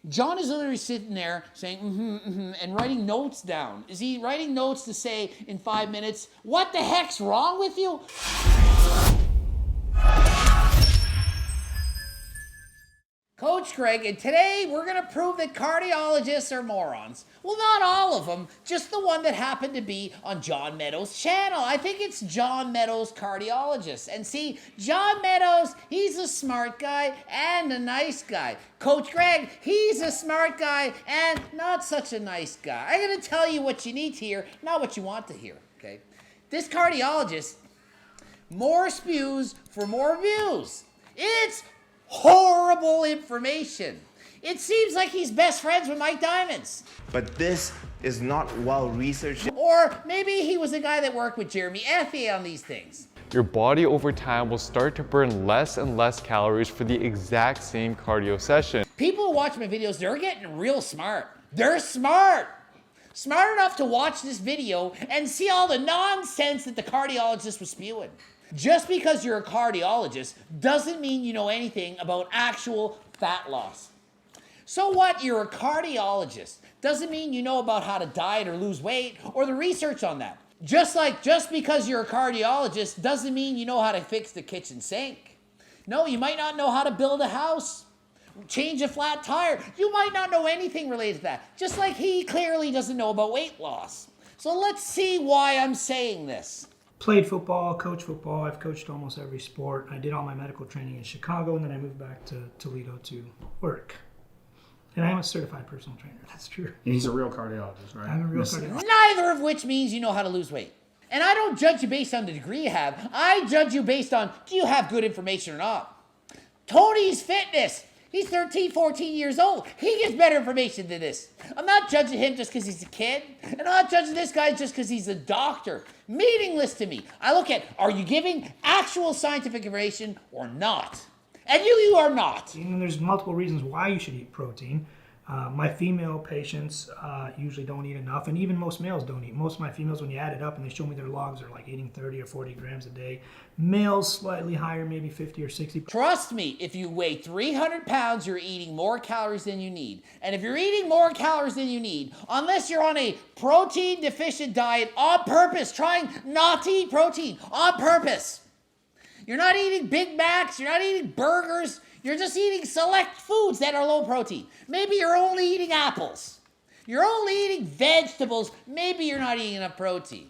John is literally sitting there saying, and writing notes down. Is he writing notes to say in 5 minutes, what the heck's wrong with you? Coach Greg, and today we're going to prove that cardiologists are morons. Well, not all of them, just the one that happened to be on John Meadows' channel. I think it's John Meadows Cardiologist. And see, John Meadows, he's a smart guy and a nice guy. Coach Greg, he's a smart guy and not such a nice guy. I'm going to tell you what you need to hear, not what you want to hear, okay? This cardiologist, more spews for more views. It's horrible information. It seems like he's best friends with Mike Diamonds. But this is not well researched. Or maybe he was a guy that worked with Jeremy Effie on these things. Your body over time will start to burn less and less calories for the exact same cardio session. People who watch my videos, they're getting real smart. They're smart. Smart enough to watch this video and see all the nonsense that the cardiologist was spewing. Just because you're a cardiologist doesn't mean you know anything about actual fat loss. So what? You're a cardiologist. Doesn't mean you know about how to diet or lose weight or the research on that. Just because you're a cardiologist doesn't mean you know how to fix the kitchen sink. No, you might not know how to build a house, change a flat tire. You might not know anything related to that. Just like he clearly doesn't know about weight loss. So let's see why I'm saying this. Played football, coached football. I've coached almost every sport. I did all my medical training in Chicago, and then I moved back to Toledo to work. And I am a certified personal trainer. That's true. And he's a real cardiologist, right? I'm a real cardiologist. Neither of which means you know how to lose weight. And I don't judge you based on the degree you have. I judge you based on, do you have good information or not? Tony's fitness. He's 13, 14 years old. He gets better information than this. I'm not judging him just because he's a kid. And I'm not judging this guy just because he's a doctor. Meaningless to me. I look at, are you giving actual scientific information or not? And you are not. And there's multiple reasons why you should eat protein. My female patients usually don't eat enough, and even most males don't eat. Most of my females, when you add it up and they show me their logs, are like eating 30 or 40 grams a day. Males, slightly higher, maybe 50 or 60. Trust me, if you weigh 300 pounds, you're eating more calories than you need. And if you're eating more calories than you need, unless you're on a protein-deficient diet on purpose, trying not to eat protein on purpose. You're not eating Big Macs, you're not eating burgers, you're just eating select foods that are low protein. Maybe you're only eating apples. You're only eating vegetables. Maybe you're not eating enough protein.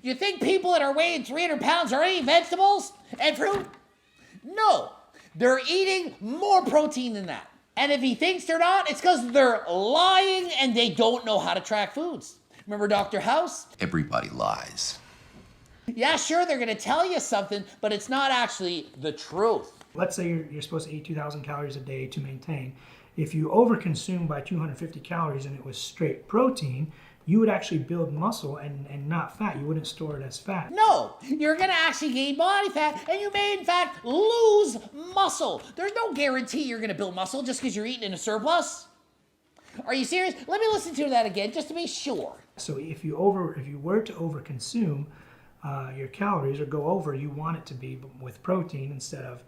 You think people that are weighing 300 pounds are eating vegetables and fruit? No, they're eating more protein than that. And if he thinks they're not, it's because they're lying and they don't know how to track foods. Remember Dr. House? Everybody lies. Yeah, sure, they're going to tell you something, but it's not actually the truth. Let's say you're supposed to eat 2,000 calories a day to maintain. If you overconsume by 250 calories and it was straight protein, you would actually build muscle and not fat. You wouldn't store it as fat. No, you're going to actually gain body fat, and you may, in fact, lose muscle. There's no guarantee you're going to build muscle just because you're eating in a surplus. Are you serious? Let me listen to that again just to be sure. So if you were to overconsume your calories or go over, you want it to be with protein instead of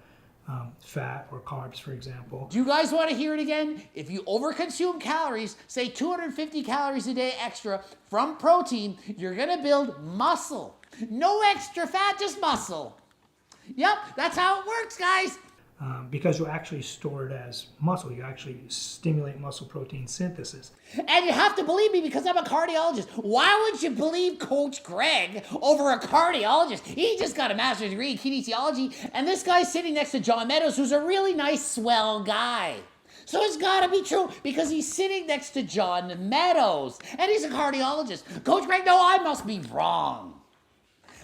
fat or carbs, for example. Do you guys want to hear it again? If you overconsume calories, say 250 calories a day extra from protein, you're going to build muscle. No extra fat, just muscle. Yep, that's how it works, guys. Because you actually store it as muscle. You actually stimulate muscle protein synthesis. And you have to believe me because I'm a cardiologist. Why would you believe Coach Greg over a cardiologist? He just got a master's degree in kinesiology, and this guy's sitting next to John Meadows, who's a really nice, swell guy. So it's gotta be true because he's sitting next to John Meadows, and he's a cardiologist. Coach Greg, no, I must be wrong.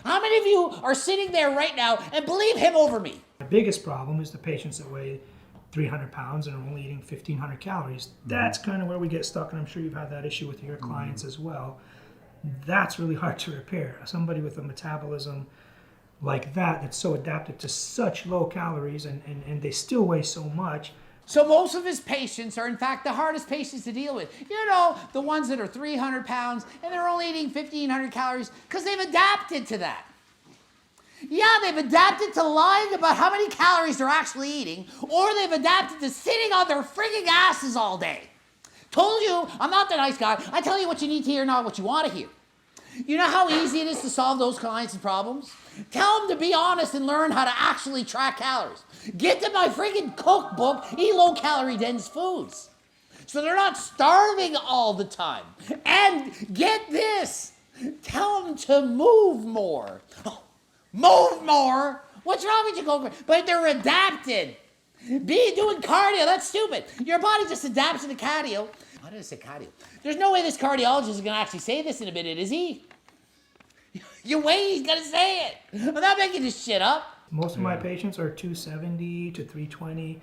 How many of you are sitting there right now and believe him over me? The biggest problem is the patients that weigh 300 pounds and are only eating 1,500 calories. That's kind of where we get stuck, and I'm sure you've had that issue with your clients as well. That's really hard to repair. Somebody with a metabolism like that, that's so adapted to such low calories and they still weigh so much. So most of his patients are, in fact, the hardest patients to deal with. You know, the ones that are 300 pounds and they're only eating 1,500 calories because they've adapted to that. Yeah, they've adapted to lying about how many calories they're actually eating, or they've adapted to sitting on their frigging asses all day. Told you, I'm not the nice guy. I tell you what you need to hear, not what you want to hear. You know how easy it is to solve those kinds of problems? Tell them to be honest and learn how to actually track calories. Get them my friggin' cookbook, eat low-calorie dense foods. So they're not starving all the time. And get this, tell them to move more. Oh, move more? What's wrong with you, Coker? But they're adapted. Be doing cardio, that's stupid. Your body just adapts to the cardio. Why did I say cardio? There's no way this cardiologist is gonna actually say this in a minute, is he? You wait, he's gonna say it. I'm not making this shit up. Most of my patients are 270 to 320,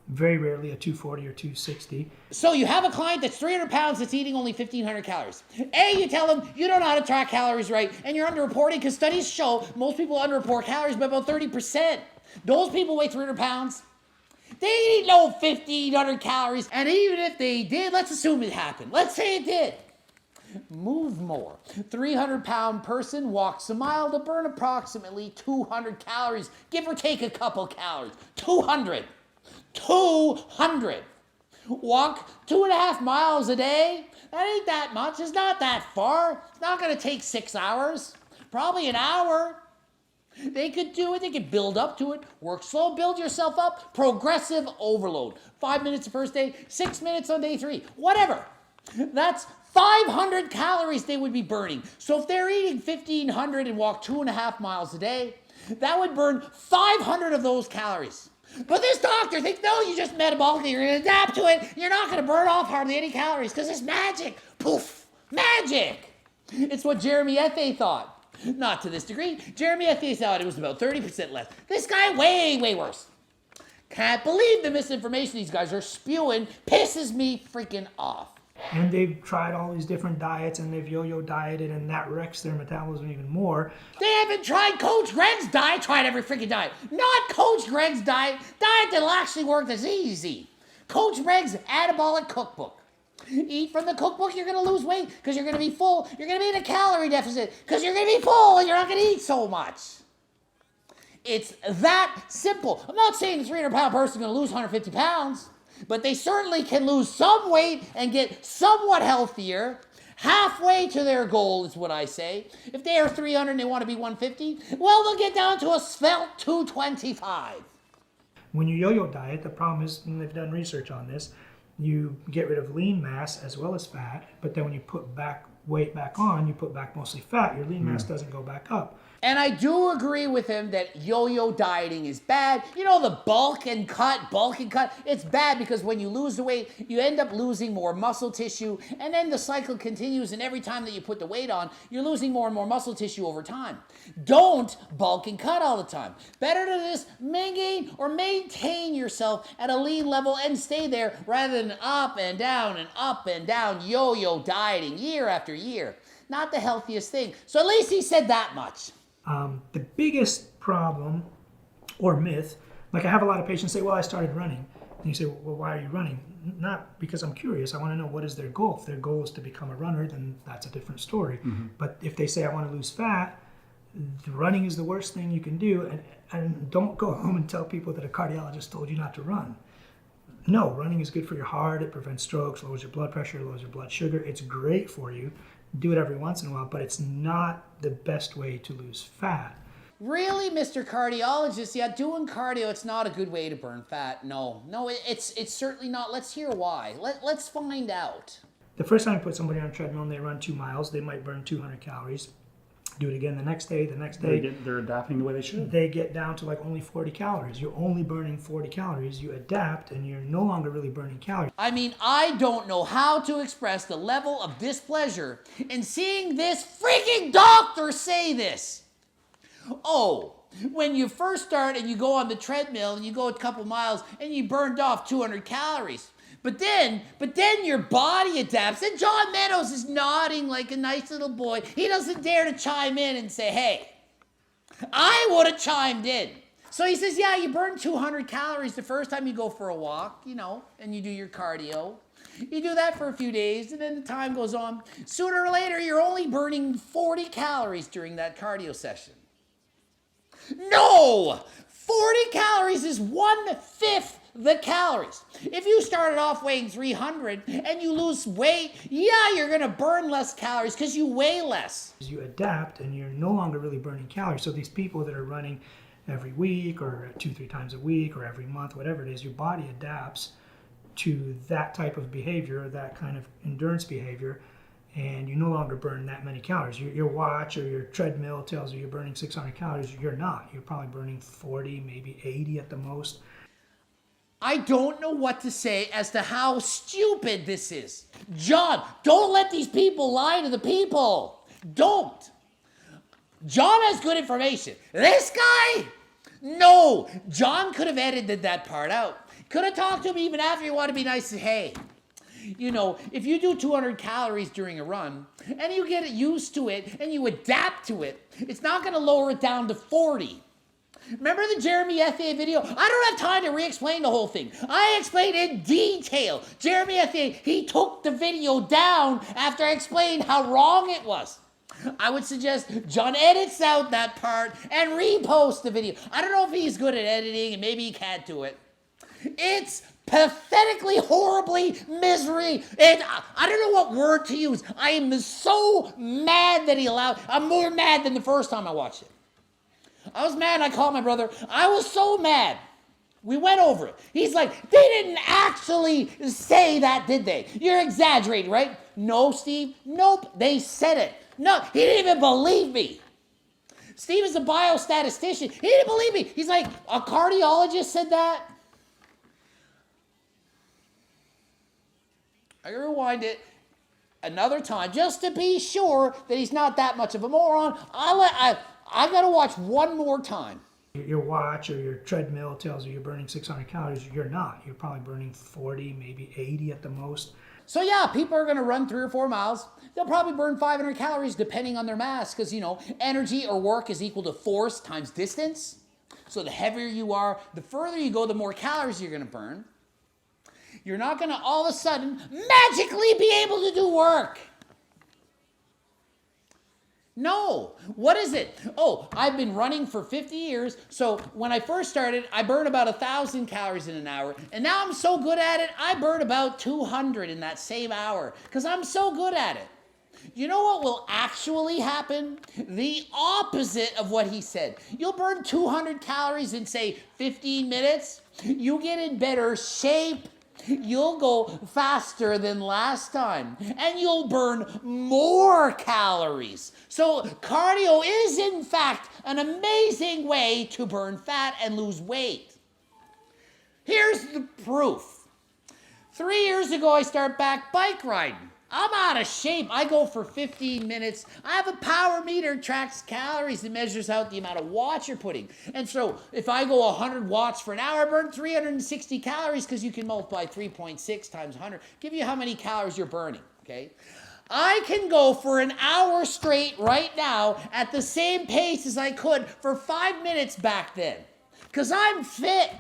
very rarely a 240 or 260. So you have a client that's 300 pounds that's eating only 1,500 calories. A, you tell them you don't know how to track calories right, and you're underreporting because studies show most people underreport calories by about 30%. Those people weigh 300 pounds. They eat no 1,500 calories, and even if they did, let's assume it happened. Let's say it did. Move more. 300-pound person walks a mile to burn approximately 200 calories, give or take a couple calories. 200. 200. Walk 2.5 miles a day. That ain't that much. It's not that far. It's not going to take 6 hours. Probably an hour. They could do it. They could build up to it. Work slow. Build yourself up. Progressive overload. 5 minutes the first day. 6 minutes on day 3. Whatever. That's 500 calories they would be burning. So if they're eating 1,500 and walk 2.5 miles a day, that would burn 500 of those calories. But this doctor thinks, no, you just metabolically, you're going to adapt to it. You're not going to burn off hardly any calories because it's magic. Poof. Magic. It's what Jeremy Effay thought. Not to this degree. Jeremy Effay thought it was about 30% less. This guy, way, way worse. Can't believe the misinformation these guys are spewing. Pisses me freaking off. And they've tried all these different diets and they've yo-yo dieted and that wrecks their metabolism even more. They haven't tried Coach Greg's diet. Tried every freaking diet. Not Coach Greg's diet. Diet that'll actually work that's easy. Coach Greg's anabolic cookbook. Eat from the cookbook, you're going to lose weight because you're going to be full. You're going to be in a calorie deficit because you're going to be full and you're not going to eat so much. It's that simple. I'm not saying a 300-pound person is going to lose 150 pounds. But they certainly can lose some weight and get somewhat healthier. Halfway to their goal is what I say. If they are 300 and they want to be 150, well, they'll get down to a svelte 225. When you yo-yo diet, the problem is, and they've done research on this, you get rid of lean mass as well as fat, but then when you put weight back on, you put back mostly fat, your lean mass doesn't go back up. And I do agree with him that yo-yo dieting is bad. You know, the bulk and cut, it's bad because when you lose the weight, you end up losing more muscle tissue, and then the cycle continues, and every time that you put the weight on, you're losing more and more muscle tissue over time. Don't bulk and cut all the time. Better to just maintain yourself at a lean level and stay there rather than up and down, yo-yo dieting year after year. Not the healthiest thing. So at least he said that much. The biggest problem or myth, like I have a lot of patients say, well, I started running. And you say, well, why are you running? Not because I'm curious. I want to know what is their goal. If their goal is to become a runner, then that's a different story. Mm-hmm. But if they say, I want to lose fat, running is the worst thing you can do. And don't go home and tell people that a cardiologist told you not to run. No, running is good for your heart. It prevents strokes, lowers your blood pressure, lowers your blood sugar. It's great for you. Do it every once in a while, but it's not the best way to lose fat. Really, Mr. Cardiologist? Yeah, doing cardio, it's not a good way to burn fat. No, it's certainly not. Let's hear why. Let's find out. The first time you put somebody on a treadmill and they run 2 miles, they might burn 200 calories. Do it again the next day. They're adapting the way they should. They get down to like only 40 calories. You're only burning 40 calories. You adapt and you're no longer really burning calories. I mean, I don't know how to express the level of displeasure in seeing this freaking doctor say this. Oh, when you first start and you go on the treadmill and you go a couple miles and you burned off 200 calories. But then your body adapts. And John Meadows is nodding like a nice little boy. He doesn't dare to chime in and say, hey, I would have chimed in. So he says, yeah, you burn 200 calories the first time you go for a walk, and you do your cardio. You do that for a few days, and then the time goes on. Sooner or later, you're only burning 40 calories during that cardio session. No! 40 calories is 1/5 the calories. If you started off weighing 300 and you lose weight, yeah, you're gonna burn less calories because you weigh less. You adapt and you're no longer really burning calories. So these people that are running every week or 2-3 times a week or every month, whatever it is, your body adapts to that type of behavior, that kind of endurance behavior, and you no longer burn that many calories. Your watch or your treadmill tells you you're burning 600 calories. You're not. You're probably burning 40, maybe 80 at the most. I don't know what to say as to how stupid this is. John, don't let these people lie to the people. Don't. John has good information. This guy? No. John could have edited that part out. Could have talked to him even after you want to be nice and hey. You know, if you do 200 calories during a run and you get used to it and you adapt to it, it's not going to lower it down to 40. Remember the Jeremy Ethie video? I don't have time to re-explain the whole thing. I explained in detail. Jeremy Ethie, he took the video down after I explained how wrong it was. I would suggest John edits out that part and repost the video. I don't know if he's good at editing and maybe he can't do it. It's pathetically, horribly, misery. I don't know what word to use. I am so mad that he allowed. I'm more mad than the first time I watched it. I was mad. I called my brother. I was so mad. We went over it. He's like, they didn't actually say that, did they? You're exaggerating, right? No, Steve. Nope. They said it. No, he didn't even believe me. Steve is a biostatistician. He didn't believe me. He's like, a cardiologist said that? I rewind it another time just to be sure that he's not that much of a moron. I got to watch one more time. Your watch or your treadmill tells you you're burning 600 calories. You're not. You're probably burning 40, maybe 80 at the most. So yeah, people are going to run 3 or 4 miles. They'll probably burn 500 calories depending on their mass because, you know, energy or work is equal to force times distance. So the heavier you are, the further you go, the more calories you're going to burn. You're not going to all of a sudden magically be able to do work. No. What is it? Oh, I've been running for 50 years. So when I first started, I burned about 1,000 calories in an hour. And now I'm so good at it, I burn about 200 in that same hour because I'm so good at it. You know what will actually happen? The opposite of what he said. You'll burn 200 calories in, say, 15 minutes. You get in better shape. You'll go faster than last time, and you'll burn more calories. So cardio is, in fact, an amazing way to burn fat and lose weight. Here's the proof. 3 years ago, I started back bike riding. I'm out of shape. I go for 15 minutes. I have a power meter, tracks calories, and measures out the amount of watts you're putting. And so if I go 100 watts for an hour, I burn 360 calories because you can multiply 3.6 times 100. Give you how many calories you're burning, okay? I can go for an hour straight right now at the same pace as I could for 5 minutes back then because I'm fit,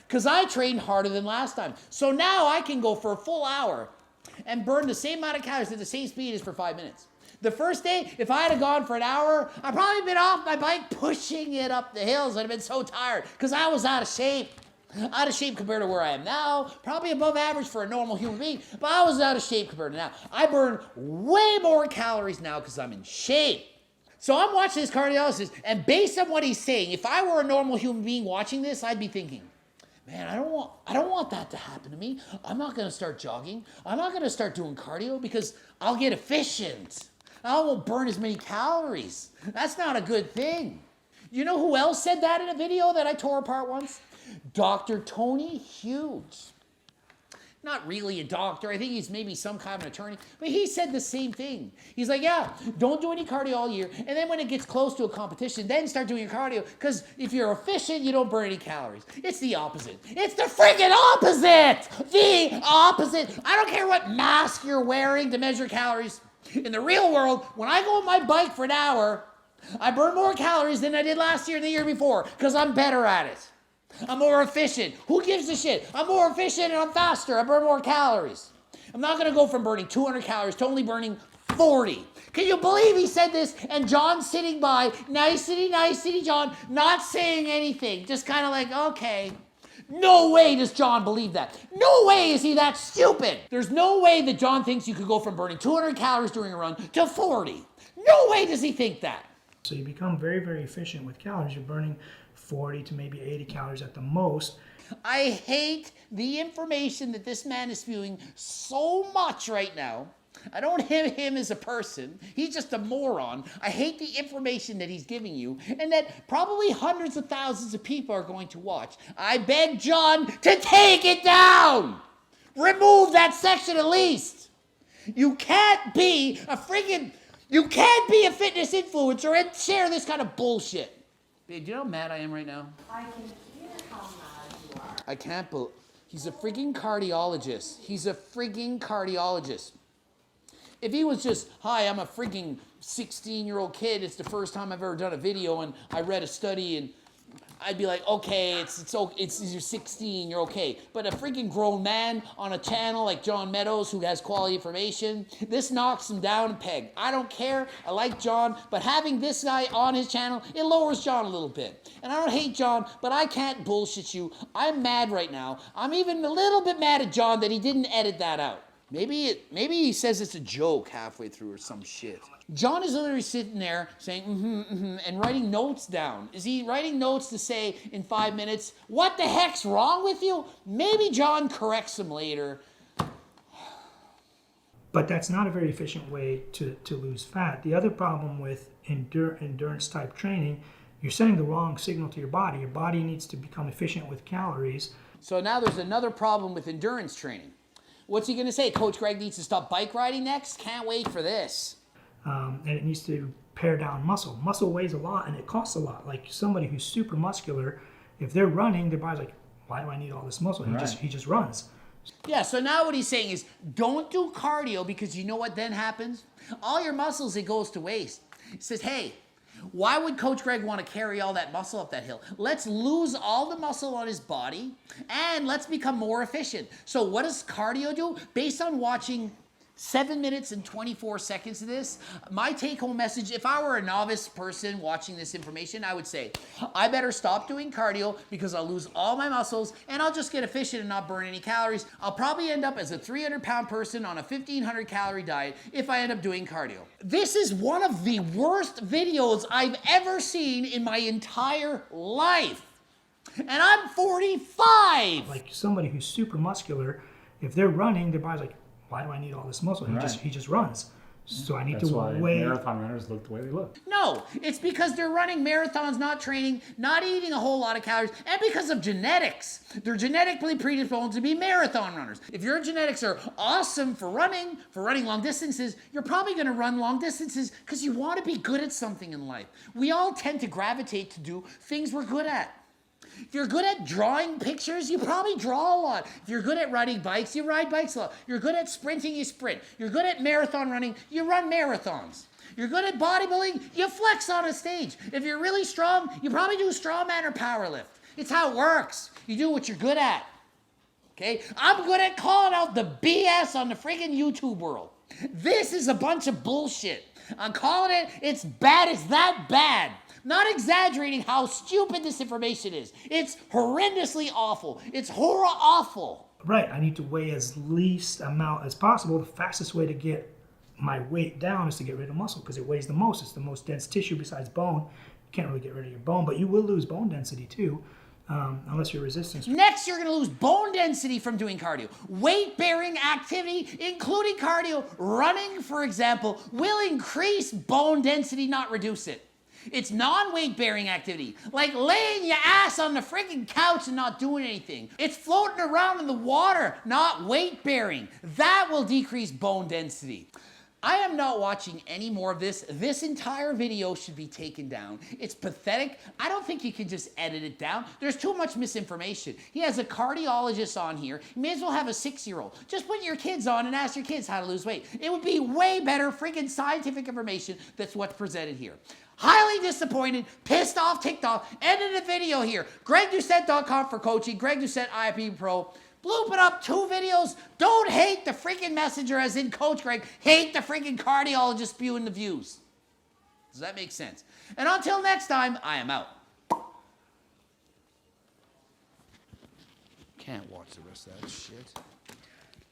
because I trained harder than last time. So now I can go for a full hour and burn the same amount of calories at the same speed as for 5 minutes. The first day, if I had gone for an hour, I'd probably been off my bike pushing it up the hills. I'd have been so tired because I was out of shape. Out of shape compared to where I am now. Probably above average for a normal human being, but I was out of shape compared to now. I burn way more calories now because I'm in shape. So I'm watching this cardiologist, and based on what he's saying, if I were a normal human being watching this, I'd be thinking, man, I don't want that to happen to me. I'm not going to start jogging. I'm not going to start doing cardio because I'll get efficient. I won't burn as many calories. That's not a good thing. You know who else said that in a video that I tore apart once? Dr. Tony Hughes. Not really a doctor. I think he's maybe some kind of an attorney. But he said the same thing. He's like, yeah, don't do any cardio all year. And then when it gets close to a competition, then start doing your cardio. Because if you're efficient, you don't burn any calories. It's the opposite. It's the freaking opposite. The opposite. I don't care what mask you're wearing to measure calories. In the real world, when I go on my bike for an hour, I burn more calories than I did last year and the year before. Because I'm better at it. I'm more efficient. Who gives a shit? I'm more efficient and I'm faster. I burn more calories. I'm not going to go from burning 200 calories to only burning 40. Can you believe he said this? And John's sitting by, nicety, John, not saying anything. Just kind of like, okay. No way does John believe that. No way is he that stupid. There's no way that John thinks you could go from burning 200 calories during a run to 40. No way does he think that. So you become very, very efficient with calories. You're burning 40 to maybe 80 calories at the most. I hate the information that this man is spewing so much right now. I don't hate him as a person. He's just a moron. I hate the information that he's giving you and that probably hundreds of thousands of people are going to watch. I beg John to take it down. Remove that section at least. You can't be a fitness influencer and share this kind of bullshit. Babe, do you know how mad I am right now? I can hear how mad you are. I can't believe. He's a frigging cardiologist. He's a frigging cardiologist. If he was just, hi, I'm a frigging 16-year-old kid, it's the first time I've ever done a video and I read a study and I'd be like, okay, you're 16, you're okay. But a freaking grown man on a channel like John Meadows who has quality information, this knocks him down a peg. I don't care, I like John, but having this guy on his channel, it lowers John a little bit. And I don't hate John, but I can't bullshit you. I'm mad right now. I'm even a little bit mad at John that he didn't edit that out. Maybe he says it's a joke halfway through or some shit. John is literally sitting there saying, and writing notes down. Is he writing notes to say in 5 minutes, what the heck's wrong with you? Maybe John corrects him later. But that's not a very efficient way to lose fat. The other problem with endurance type training, you're sending the wrong signal to your body. Your body needs to become efficient with calories. So now there's another problem with endurance training. What's he going to say? Coach Greg needs to stop bike riding next? Can't wait for this. And it needs to pare down muscle. Muscle weighs a lot and it costs a lot. Like somebody who's super muscular, if they're running, their body's like, why do I need all this muscle? He just runs. Yeah, so now what he's saying is don't do cardio because you know what then happens? All your muscles, it goes to waste. He says, hey, why would Coach Greg want to carry all that muscle up that hill? Let's lose all the muscle on his body and let's become more efficient. So what does cardio do? Based on watching 7 minutes and 24 seconds of this, my take-home message, if I were a novice person watching this information, I would say, I better stop doing cardio because I'll lose all my muscles and I'll just get efficient and not burn any calories. I'll probably end up as a 300-pound person on a 1,500-calorie diet if I end up doing cardio. This is one of the worst videos I've ever seen in my entire life. And I'm 45. Like somebody who's super muscular, if they're running, their body's like, why do I need all this muscle? He just runs. So I need That's to why weigh. marathon runners look the way they look. No, it's because they're running marathons, not training, not eating a whole lot of calories, and because of genetics. They're genetically predisposed to be marathon runners. If your genetics are awesome for running long distances, you're probably going to run long distances because you want to be good at something in life. We all tend to gravitate to do things we're good at. If you're good at drawing pictures, you probably draw a lot. If you're good at riding bikes, you ride bikes a lot. You're good at sprinting, you sprint. You're good at marathon running, you run marathons. You're good at bodybuilding, you flex on a stage. If you're really strong, you probably do strongman or power lift. It's how it works. You do what you're good at. Okay? I'm good at calling out the BS on the friggin' YouTube world. This is a bunch of bullshit. I'm calling it, it's bad, it's that bad. Not exaggerating how stupid this information is. It's horrendously awful. It's horror awful. Right, I need to weigh as least amount as possible. The fastest way to get my weight down is to get rid of muscle because it weighs the most. It's the most dense tissue besides bone. You can't really get rid of your bone, but you will lose bone density too, unless you're resistant. Next, you're going to lose bone density from doing cardio. Weight-bearing activity, including cardio, running, for example, will increase bone density, not reduce it. It's non-weight-bearing activity, like laying your ass on the freaking couch and not doing anything. It's floating around in the water, not weight-bearing. That will decrease bone density. I am not watching any more of this. This entire video should be taken down. It's pathetic. I don't think you can just edit it down. There's too much misinformation. He has a cardiologist on here. You may as well have a 6-year-old. Just put your kids on and ask your kids how to lose weight. It would be way better freaking scientific information. That's what's presented here. Highly disappointed, pissed off, ticked off. Ended the video here. GregDoucette.com for coaching. Greg Doucette, IIP Pro. Bloop it up 2 videos. Don't hate the freaking messenger as in Coach Greg. Hate the freaking cardiologist spewing the views. Does that make sense? And until next time, I am out. Can't watch the rest of that shit.